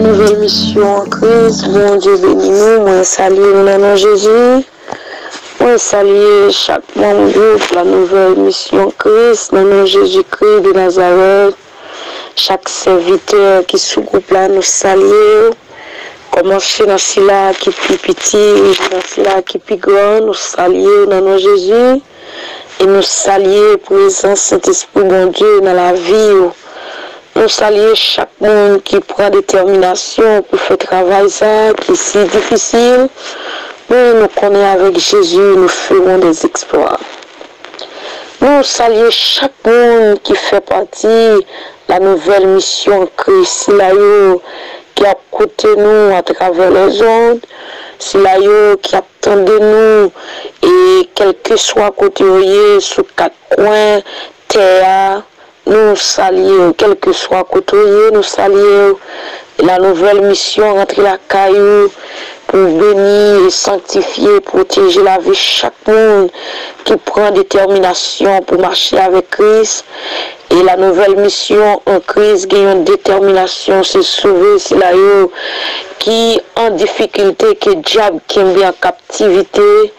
nouvelle mission en Christ. Mon Dieu béni nous. Moi salue nous dans le nom de Jésus. Moi salue chaque membre pour la nouvelle mission en Christ. Dans le nom de Jésus-Christ de Nazareth. Chaque serviteur qui sous-groupe là nous salue. Commencer dans cela qui est plus petit, dans cela qui est plus grand. Nous saluons dans le nom de Jésus. Et nous saluons présence Saint-Esprit bon Dieu dans la vie. Nous saluons chaque monde qui prend détermination pour faire travail ça, qui est si difficile. Mais nous connaissons avec Jésus, nous ferons des exploits. Nous saluons chaque monde qui fait partie de la nouvelle mission en Christ. Qui a côté nous à travers les ondes. C'est là qui attend de nous. Et quel que soit côté sous quatre coins, terre. Nous saluons, quel que soit côté, nous saluons la nouvelle mission entre la caillou pour bénir, sanctifier, protéger la vie de chaque monde qui prend détermination pour marcher avec Christ. Et la nouvelle mission en Christ qui a une détermination, c'est sauver, c'est là qui en difficulté, qui est diable, qui est bien en captivité.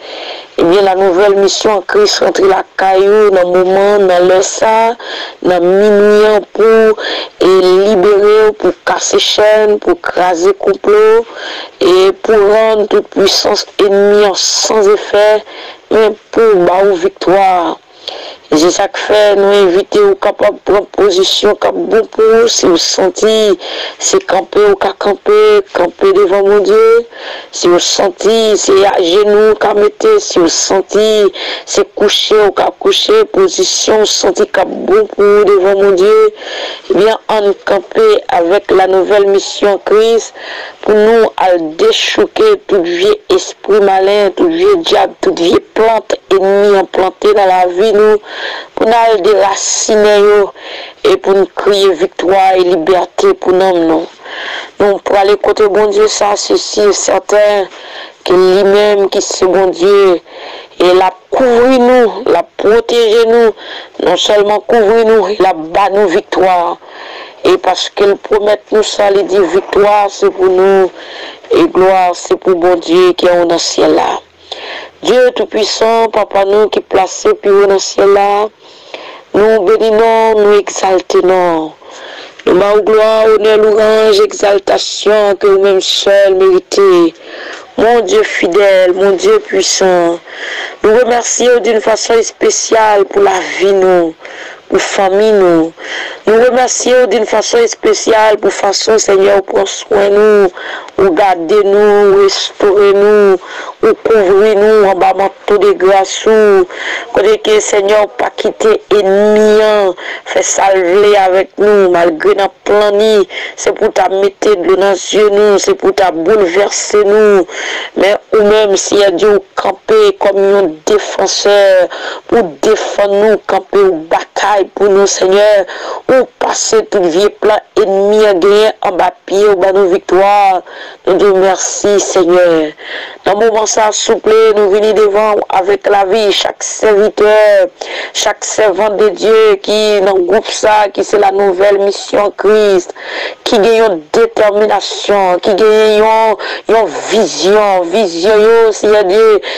Et bien la nouvelle mission en Christ entre la caillou dans le moment, dans le ça, dans minuit pour libérer, pour casser chaîne, pour craser complot et pour rendre toute puissance ennemie sans effet, mais pour battre victoire. Et c'est ça que fait, nous inviter aux capables de prendre position, comme bon pour vous, si vous sentez, c'est camper ou qu'à camper devant mon Dieu. Si vous sentez, c'est à genoux qu'à mettre, si vous sentez, c'est coucher ou qu'à coucher, position, sentez comme bon pour vous devant mon Dieu. Eh bien, on camper avec la nouvelle mission Christ pour nous à déchouquer tout vieux esprit malin, tout vieux diable, toute vieille plante ennemie implantée dans la vie, nous, pour nous déraciner et pour nous crier victoire et liberté pour nous. Donc pour aller côté bon Dieu, ça c'est sûr certain que lui-même qui c'est bon Dieu et la couvrir nous, la protéger nous, non seulement couvrir nous, la bat nous victoire. Et parce qu'elle promet nous ça, elle dit victoire c'est pour nous et gloire c'est pour bon Dieu qui est dans le ciel là. Dieu Tout-Puissant, Papa nous qui est placé puis dans le ciel là, nous bénissons, nous exaltons. Nous m'en gloire, honneur, louange, exaltation que vous-même seul méritez. Mon Dieu fidèle, mon Dieu puissant, nous remercions d'une façon spéciale pour la vie nous, pour famille nous. Nous remercions d'une façon spéciale pour façon Seigneur prendre soin nous, ou garder nous, restaurer nous, ou couvrir nous en bas manteau de grâce ou que Seigneur pas quitter ennemi, fait salver avec nous malgré notre plan c'est pour ta mettre de l'eau dans les yeux nous, c'est pour ta bouleverser nous, mais ou même si a Dieu camper comme un défenseur pour défendre nous, camper ou bataille pour nous Seigneur, ou passer tout vieux plan ennemi à gagner en bas pied ou bas nos victoires. Nous te remercions Seigneur. Dans le moment ça souple, nous venons devant avec la vie, chaque serviteur, chaque servant de Dieu qui dans le groupe ça, qui c'est la nouvelle mission Christ, qui gagne une détermination, qui gagne une vision,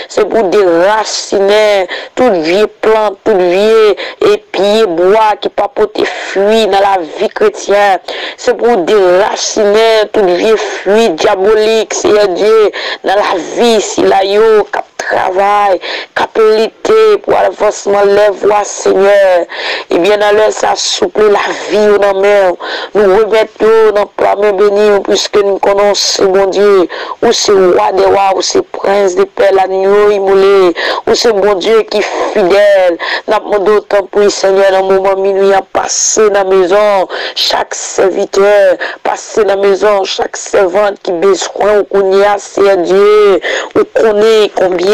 c'est pour déraciner toute vieille plante, toute vieille épier bois qui pas porter fruit dans la vie chrétienne, c'est pour déraciner toute vieille fruit diabolique, c'est Dieu dans la vie, si la yo cap travail, capacité pour l'avancement les voies Seigneur. Et bien dans l'heure ça souple la vie dans mer. Nous remettons dans plan béni puisque nous connaissons bon Dieu, ou c'est roi des rois, ou c'est prince des pères, l'agneau immolé, ou c'est bon Dieu qui est fidèle. Nous demandons d'autant pour Seigneur dans le moment minuit à passer dans la maison, chaque serviteur, passer dans la maison, chaque servante qui besoin ou qu'on y a, c'est Dieu, ou connaît combien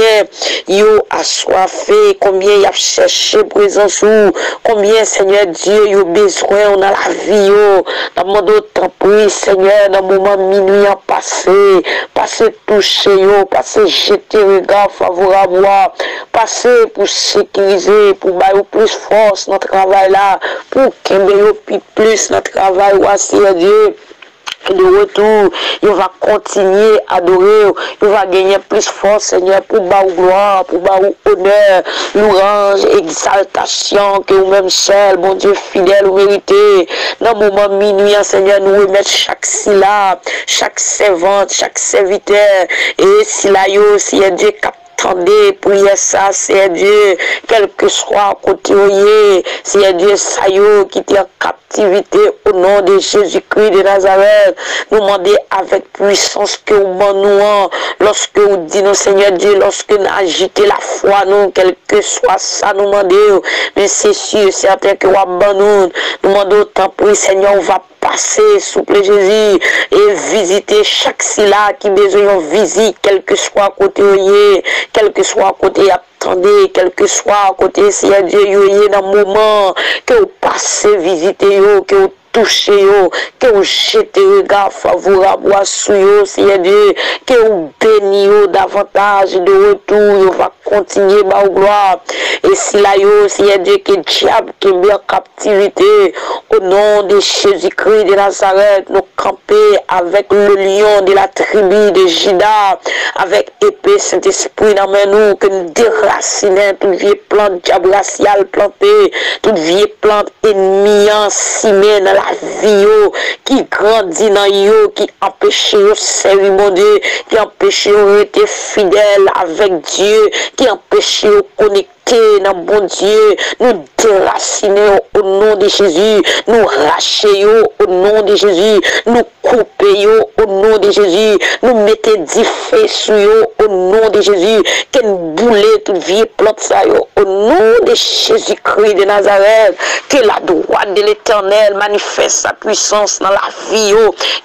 yo assoiffé, combien il a cherché présence ou combien Seigneur Dieu yo besoin on a la vie yo dans le monde temps pour Seigneur dans le moment minuit à passer toucher yo, passer jeter regard favorable, passer pour sécuriser, pour bailler plus force notre travail là, pour qu'il y ait plus notre travail, Seigneur Dieu. de retour, il va continuer à adorer, il va gagner plus force, Seigneur, pour bas gloire, pour bas honneur, louange, exaltation, que vous-même seul, mon Dieu fidèle, vous méritez. Dans le moment minuit, Seigneur, nous remettre chaque syllabe, chaque servante, chaque serviteur, et si là, si Dieu capte. Attendez, priez ça, c'est Dieu, quel que soit côté c'est Dieu ça qui est en captivité au nom de Jésus-Christ de Nazareth. Nous demandez avec puissance que vous nous, lorsque vous dites, Seigneur Dieu, lorsque nous agitez la foi, nous, quel que soit ça, nous demandons, mais c'est sûr, certain que vous abandonnez, nous demandons autant pour Seigneur, on va passer, souple Jésus, et visiter chaque syllabe qui besoin de visite, quel que soit côté quel que soit côté attendez, quel que soit côté si Dieu yoye dans le moment que vous passez visiter que vous touchez que vous jetez regard favorable à sous Seigneur Dieu, que vous bénissez davantage de retour, vous va continuer ma gloire. Et si là Seigneur Dieu, que diable qui est bien captivité, au nom de Jésus-Christ de Nazareth, nous camper avec le lion de la tribu de Juda, avec épée Saint-Esprit dans nous, que nous déracinons toute vieille plante diablatiale plantée, toute vieille plante ennemie ensimée dans la vie qui grandit dans yo, qui empêche de servir mon Dieu, qui empêche de rester fidèle avec Dieu, qui empêche de connecter dans bon Dieu, nous déraciner au nom de Jésus, nous racher au nom de Jésus, nous couper au nom de Jésus, nous mettez 10 feux sur au nom de Jésus, qu'elle boule toute vieille plante ça au nom de Jésus-Christ de Nazareth, que la droite de l'Éternel manifeste sa puissance dans la vie,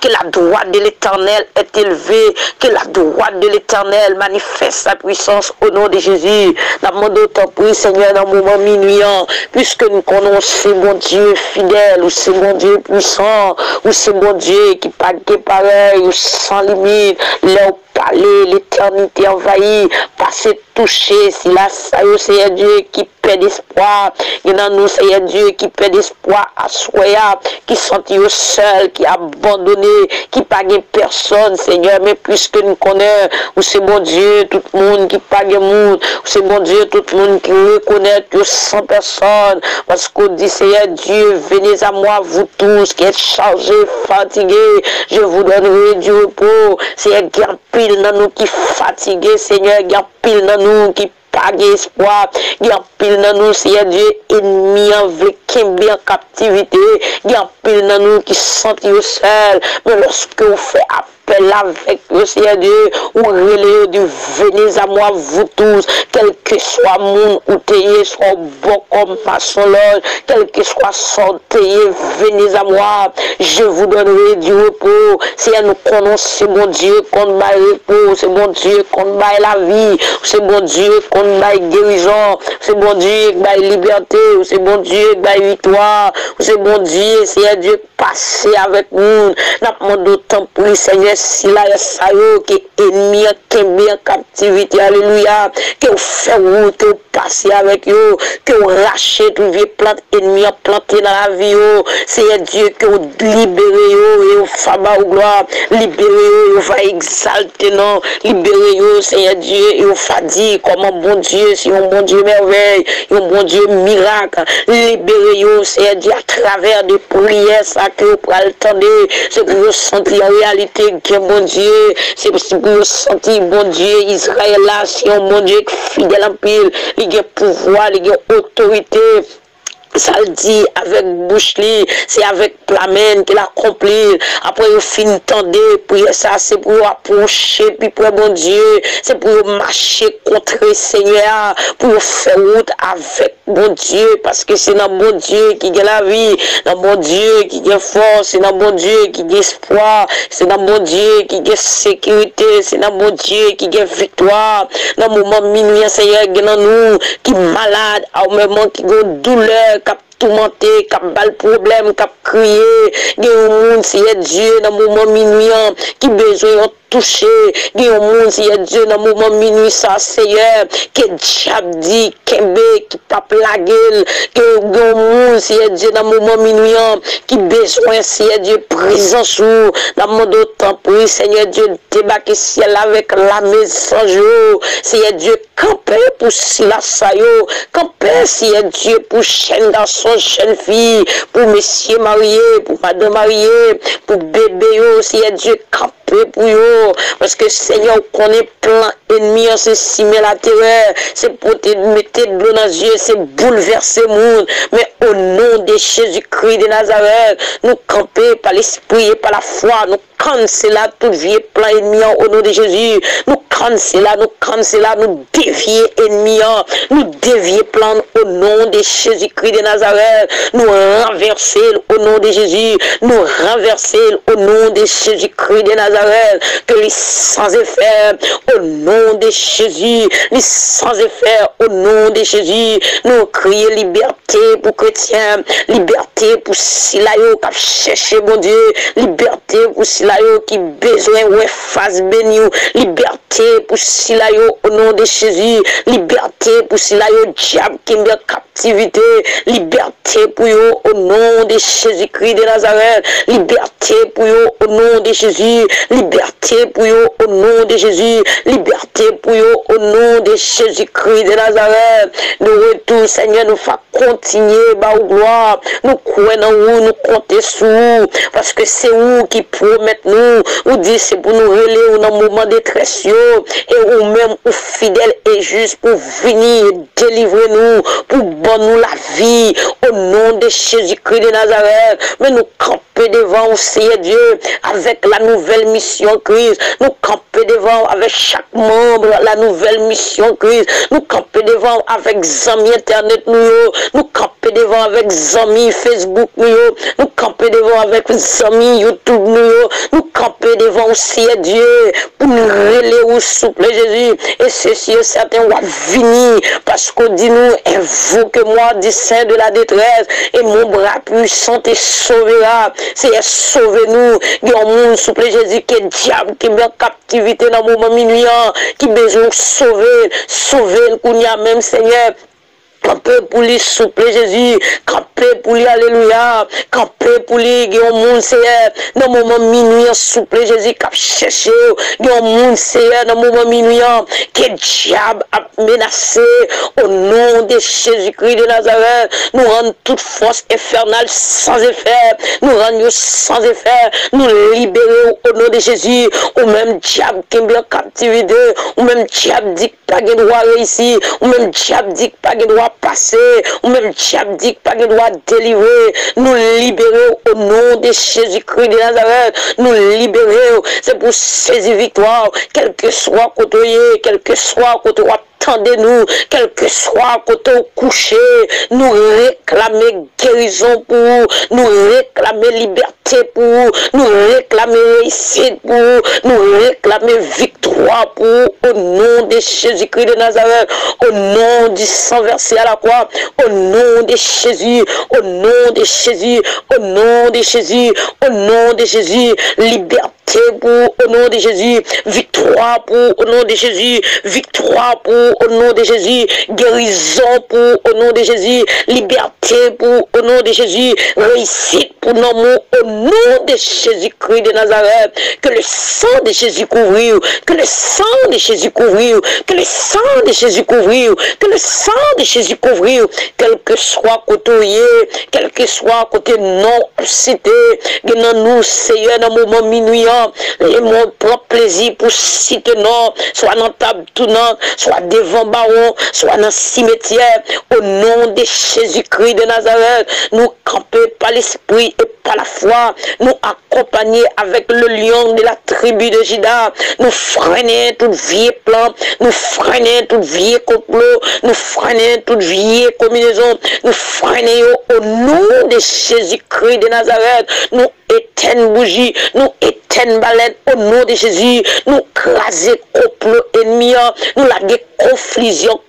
que la droite de l'Éternel est élevée, que la droite de l'Éternel manifeste sa puissance au nom de Jésus. Dans mon autant prie, Seigneur, dans le moment minuit, puisque nous connaissons mon Dieu fidèle, ou c'est mon Dieu puissant, ou c'est mon Dieu qui pague pareil, ou sans limite, leur parler, l'éternité envahie, passer toucher, si là, ça y est, c'est Dieu qui perd espoir, il y en a nous, c'est Dieu qui perd espoir à soi, qui sentit seul, qui abandonné, qui pague personne, Seigneur, mais puisque nous connaissons, ou c'est mon Dieu, tout le monde qui pague monde, ou c'est mon Dieu, tout le monde qui reconnaît que sans personne, parce qu'on dit, Seigneur Dieu, venez à moi, vous tous, qui êtes chargés, fatigués, je vous donnerai du repos, Seigneur, il y a pile dans nous qui fatigués, Seigneur, il y a pile dans nous qui pas d'espoir, il y a pile dans nous, Seigneur Dieu, ennemi avec qui bien captivité, il y a pile dans nous qui sentent seul, mais lorsque vous faites appel avec le Seigneur Dieu, ou relais de venez à moi, vous tous, quel que soit mon ou tayé, soit bon comme maçon loge, quel que soit son tayé, venez à moi, je vous donnerai du repos. Seigneur, nous connaissons, c'est mon Dieu qu'on m'a repos, c'est mon Dieu qu'on m'a la vie, c'est mon Dieu qu'on m'a guérison, c'est mon Dieu qu'on m'a liberté, c'est mon Dieu qu'on m'a victoire, c'est mon Dieu, Seigneur Dieu, passez avec nous, n'a pas d'autant pour le Seigneur, si là, ça qui est ennemi, qui est bien captivité, alléluia, que vous faites route, que vous passez avec eux, que vous rachetez toutes les plantes ennemies plantées dans la vie, Seigneur Dieu, que vous libérez et vous faites au gloire, libérez vous va exalter, non, libérez Seigneur Dieu, et vous faites dire comment bon Dieu, si un bon Dieu merveille, un bon Dieu miracle, libérez Seigneur Dieu, à travers des prières, ça que vous pouvez attendre, c'est que vous sentez en réalité que bon Dieu, c'est que vous sentez bon Dieu, Israël là, c'est un bon Dieu fidèle en pile, il y a pouvoir, il y a autorité. Ça le dit avec bouche li, c'est avec plamène qu'il accomplit. Après, il finit tendre, puis ça, c'est pour approcher, puis pour bon Dieu, c'est pour marcher contre le Seigneur, pour faire route avec bon Dieu, parce que c'est dans bon Dieu qui a la vie, dans bon Dieu qui a force, c'est dans bon Dieu qui a espoir, c'est dans bon Dieu qui a sécurité, c'est dans bon Dieu qui a victoire. Dans le moment minuit, Seigneur, dans nous, qui est malade, au moment qui a douleur, tourmenté, qui a bal problème, qui a crié, il y a un monde, c'est Dieu, dans le moment minuit, qui besoin touché, il y a un monde, c'est Dieu, dans le moment minuit, ça, Seigneur, que diable dit, Kembe, qui pape la gueule, que il y a un monde, c'est Dieu, dans le moment minuit, qui besoin, c'est Dieu, présent sous, dans le monde autant, pour Seigneur Dieu, débarquer ciel avec la maison sans jour, Seigneur Dieu, camper pour Sila Sayo, camper, Seigneur Dieu, pour jeune garçon, jeune fille, pour messieurs mariés, pour madame mariée, pour bébé, Seigneur Dieu, camper pour eux, parce que Seigneur, qu'on est plein ennemi, c'est simer la terreur, c'est pour te mettre de l'eau dans les yeux, c'est bouleverser le monde, mais au nom de Jésus-Christ de Nazareth, nous camper par l'esprit et par la foi, nous cancela tout vieux plan ennemi au nom de Jésus, nous cancela, nous dévier ennemi, nous dévier plan au nom de Jésus-Christ de Nazareth, nous renverser au nom de Jésus, nous renverser au nom de Jésus-Christ de Nazareth, que les sans effet au nom de Jésus, les sans effet au nom de Jésus, nous crions liberté pour chrétiens, liberté pour Silayo qui a cherché mon Dieu, liberté pour Silayo qui besoin ouais face béni, liberté pour Silayo au nom de Jésus, liberté pour Silayo diable qui est en captivité, liberté pour eux au nom de Jésus-Christ de Nazareth, liberté pour eux au nom de Jésus, liberté pour eux au nom de Jésus, liberté pour eux au nom de Jésus-Christ de Nazareth. Nous retour Seigneur, nous faisons continuer par gloire, nous croyons en vous, nous comptons sur vous, parce que c'est vous qui promettez nous, vous dites c'est pour nous relayer dans un moment de détresse, et vous-même, vous fidèles et justes pour venir délivrer nous, pour donner nous la vie, au nom de Jésus-Christ de Nazareth. Mais nous camper devant vous, Seigneur Dieu, avec la nouvelle mission Christ, nous camper devant avec chaque membre, la nouvelle mission Christ, nous camper devant avec amis internet, nous camper devant avec amis Facebook, nous camper devant avec amis YouTube, nous camper devant aussi Dieu pour nous relayer au souple Jésus, et ceci est certain va venir parce qu'on dit nous invoque-moi du sein de la détresse et mon bras puissant te sauvera. C'est sauver-nous, il y a un monde souple Jésus qui est diable qui est en captivité dans le moment minuit, qui besoin de sauver le qu'on y a même Seigneur. Camper pour lui souple Jésus, camper pour lui alléluia, camper pour lui guillaume monde Seigneur, dans le moment minuit souple Jésus qui a cherché, guillaume monde Seigneur, dans le moment minuit, que diable a menacé, au nom de Jésus-Christ de Nazareth, nous rendons toute force infernale sans effet, nous rendons sans effet, nous libérons au nom de Jésus, ou même diable qui est en captivité, ou même diable dit pas de droit réussir, ou même diable dit pas de droit passer, ou même diable dit pas de droit délivrer, nous libérer au nom de Jésus-Christ de Nazareth, nous libérer, c'est pour saisir victoire, quel que soit côté, quel que soit côté, attendez-nous, quel que soit côté couché, nous réclamer guérison pour vous, nous réclamer liberté pour vous, nous réclamer réussite pour vous, nous réclamer victoire pour vous, au nom de Jésus-Christ de Nazareth, au nom du sang versé à la croix, au nom de Jésus, au nom de Jésus, au nom de Jésus, au nom de Jésus, liberté pour au nom de Jésus, victoire pour au nom de Jésus, victoire pour au nom de Jésus, guérison pour au nom de Jésus, liberté pour au nom de Jésus, réussite pour nos mots au nom de Jésus-Christ de Nazareth, que le sang de Jésus couvre, que le sang de Jésus couvre, que le sang de Jésus couvre, que le sang de Jésus couvre, quel que soit côté, quel que soit côté non cité, que nous Seigneur dans le moment minuit, et mon propre plaisir pour citer non, soit dans table tournante, soit devant baron, soit dans cimetière, au nom de Jésus-Christ de Nazareth, nous camper par l'esprit et par la foi, nous accompagner avec le lion de la tribu de Juda, nous freiner tout vieux plan, nous freiner tout vieux complot, nous freiner toute vieille combinaison, nous freiner au nom de Jésus-Christ de Nazareth, nous éteignons bougie, nous éteignons baleine au nom de Jésus, nous craser complot ennemi, nous laguer confusion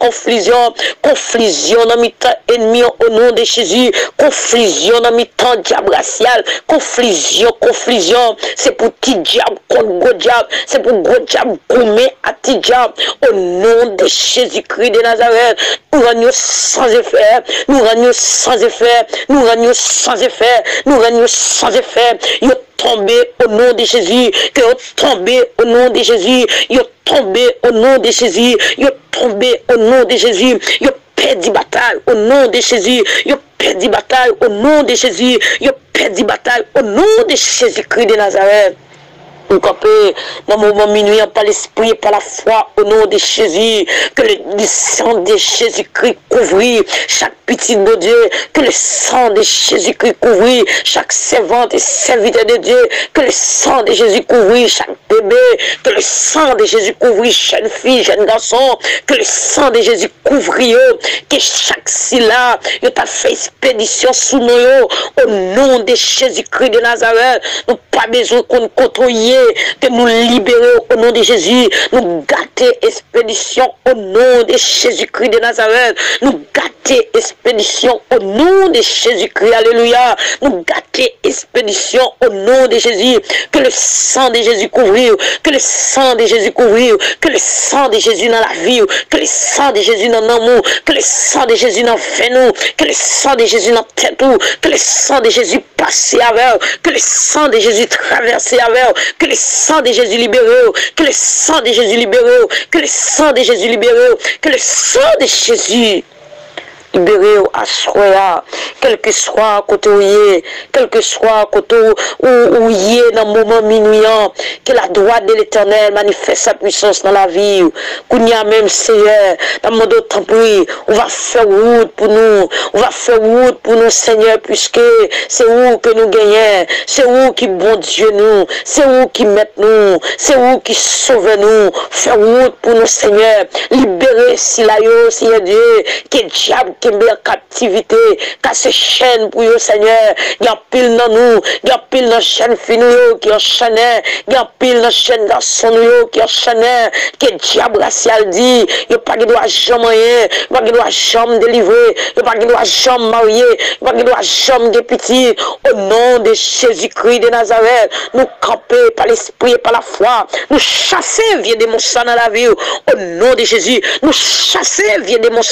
dans mi-temps ennemi au nom de Jésus, confusion dans mi-temps diable racial, confusion, c'est pour petit diable contre gros diable, c'est pour gros diable gourmet à petit diable, au nom de Jésus-Christ de Nazareth, nous rendons sans effet, nous rendons sans effet, nous rendons sans effet, nous rendons sans effet, yo tombé au nom de Jésus, que yo tombé au nom de Jésus, yo tombé au nom de Jésus, yo tombé au nom de Jésus, yo perdu bataille au nom de Jésus, yo perdu bataille au nom de Jésus, yo perdu bataille au nom de Jésus-Christ de Nazareth. Nous campons dans le moment minuit par l'esprit, par la foi au nom de Jésus, que le sang de Jésus-Christ couvre chaque petit de Dieu, que le sang de Jésus-Christ couvre chaque servante et serviteur de Dieu, que le sang de Jésus couvre chaque bébé, que le sang de Jésus couvre jeune fille, jeune garçon, que le sang de Jésus couvre que chaque syllabe, il t'a fait expédition sous nous, au nom de Jésus-Christ de Nazareth. Nous pas besoin qu'on contrôle, que nous libérons au nom de Jésus, nous gâter expédition au nom de Jésus-Christ de Nazareth, nous gâter expédition au nom de Jésus-Christ, alléluia, nous gâter expédition au nom de Jésus, que le sang de Jésus couvre, que le sang de Jésus couvre, que le sang de Jésus dans la vie, que le sang de Jésus dans l'amour, que le sang de Jésus dans nous, que le sang de Jésus dans tête, que le sang de Jésus passe avec, que le sang de Jésus traverse avec, que le sang de Jésus libéré, que le sang de Jésus libéré, que le sang de Jésus libéré, que le sang de Jésus libéré à soi, quel que soit côté où il est, quel que soit côté où il est dans le moment minuit, que la droite de l'Éternel manifeste sa puissance dans la vie, qu'on y a même Seigneur, dans le monde temps on va faire route pour nous, on va faire route pour nous Seigneur, puisque c'est où que nous gagnons, c'est où qui bon Dieu nous, c'est où qui met nous, c'est où qui sauve nous, faire route pour nous Seigneur, libérer si la yo, si Dieu, que diable qui est en captivité, casser chaîne pour vous, Seigneur. Il y a pile dans nous, il y a pile dans chaîne fine qui enchaîne, il y a pile dans chaîne garçon qui enchaîne, que diable racial dit, il n'y a pas de droit jamais rien, il n'y a pas de droit jamais délivrer, il n'y a pas de droit jamais marier, il n'y a pas de droit jamais de petit. Au nom de Jésus-Christ de Nazareth, nous camper par l'esprit et par la foi, nous chasser vieux démons dans la vie. Au nom de Jésus, nous chasser vieux démons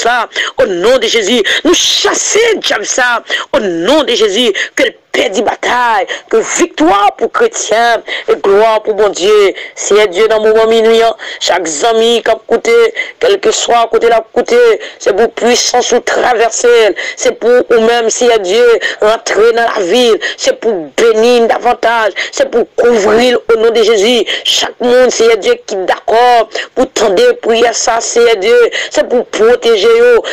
au nom de Jésus. Nous chasser diable ça au nom de Jésus, que le perdit bataille, que victoire pour chrétiens et gloire pour bon Dieu. Si Dieu dans le moment minuit, chaque ami qui a coûté, quel que soit côté la côté, c'est pour puissance ou traverser, c'est pour ou même si Dieu rentrer dans la ville, c'est pour bénir davantage, c'est pour couvrir au nom de Jésus. Chaque monde, si Dieu qui est d'accord pour tendre prier ça, c'est Dieu, c'est pour protéger,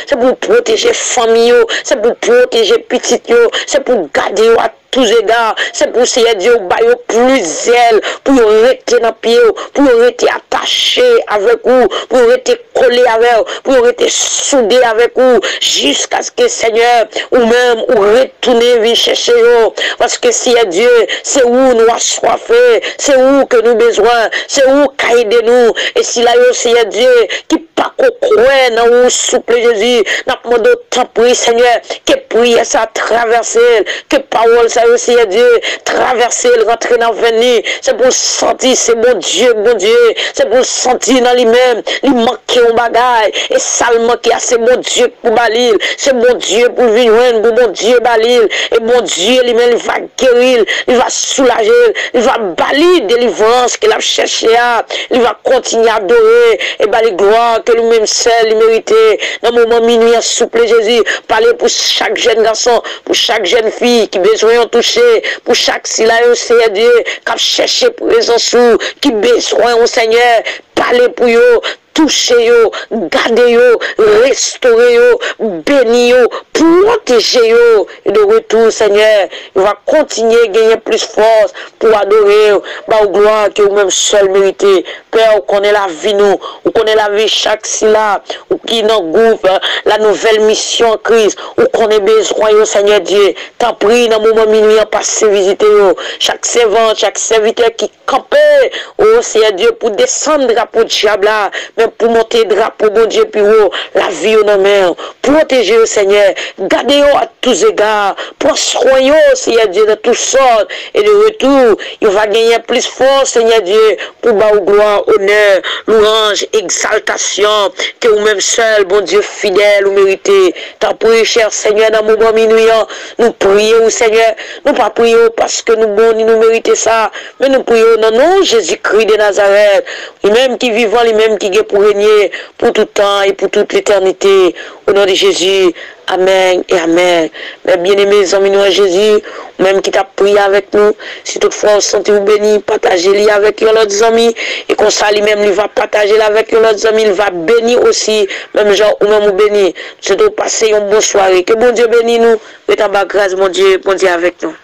c'est pour protéger famille, c'est pour protéger petit, c'est pour garder à tous égards, c'est pour essayer Dieu bailler plus zèle, pour rester dans pied, pour rester attaché avec vous, pour rester collé avec vous, pour rester soudé avec vous, jusqu'à ce que Seigneur, ou même, ou retourner venir chercher vous, parce que si Dieu, c'est où nous assoiffés, c'est où que nous besoin, c'est où qu'il aide nous, et si là, c'est Dieu, qui pas qu'on croit dans vous, souple Jésus, n'a pas de temps pour Seigneur, que prier ça traverser, que parole ça aussi Dieu, traverser, rentrer dans l'avenir, c'est pour sentir, c'est bon Dieu, c'est pour sentir dans lui-même, il manque un bagage, et ça le manque, c'est bon Dieu pour Balil, c'est bon Dieu pour venir, pour bon Dieu Balil, et bon Dieu lui-même, il va guérir, il va soulager, il va balayer délivrance qu'il a cherché, il va continuer à adorer, et balayer gloire que lui-même seul, il méritait, dans le moment minuit, souple Jésus, parler pour chaque jeune garçon, pour chaque jeune fille qui besoin de toucher, pour chaque syllabe, c'est Dieu, qui a cherché pour les sous, qui besoin au Seigneur, parler pour eux, toucher yo, garder yo, restaurer yo, bénir yo, protéger yo. Et de retour, Seigneur, il va continuer à gagner plus force pour adorer, bah, gloire que vous-même seul méritez. Père, on connaît la vie nous, on connaît la vie chaque syllabe, ou qui nous gouverne la nouvelle mission en Christ, ou qu'on ait besoin, yo, Seigneur Dieu. T'en prie, dans le moment minuit, passer visiter yo. Chaque servant, chaque serviteur qui campait, oh Seigneur Dieu, pour descendre drapeau de diable là, mais pour monter drapeau, bon Dieu, puis oh, la vie au nom main. Protégez, Seigneur, gardez à tous égards, soyons, Seigneur Dieu, de toutes sortes, et de retour, il va gagner plus force, Seigneur Dieu, pour bas gloire, honneur, louange, exaltation, que vous-même seul, bon Dieu, fidèle, ou méritez. T'en prie, cher Seigneur, dans mon bon minuit, nous prions, Seigneur, nous pas prions parce que nous bons, nous méritons ça, mais nous prions dans nom Jésus-Christ de Nazareth, lui-même qui vivant, lui-même qui est pour régner, pour tout temps et pour toute l'éternité, au nom de Jésus. Amen et Amen. Mes bien-aimés amis nous en Jésus, même qui t'a prié avec nous, si toutefois vous sentez-vous béni, partagez-le avec vos autres amis, et qu'on ça lui-même, il va partager avec vos autres amis, il va bénir aussi, même genre, ou même vous bénir. C'est de passer une bonne soirée. Que bon Dieu bénisse nous, et en bas grâce, bon Dieu avec nous.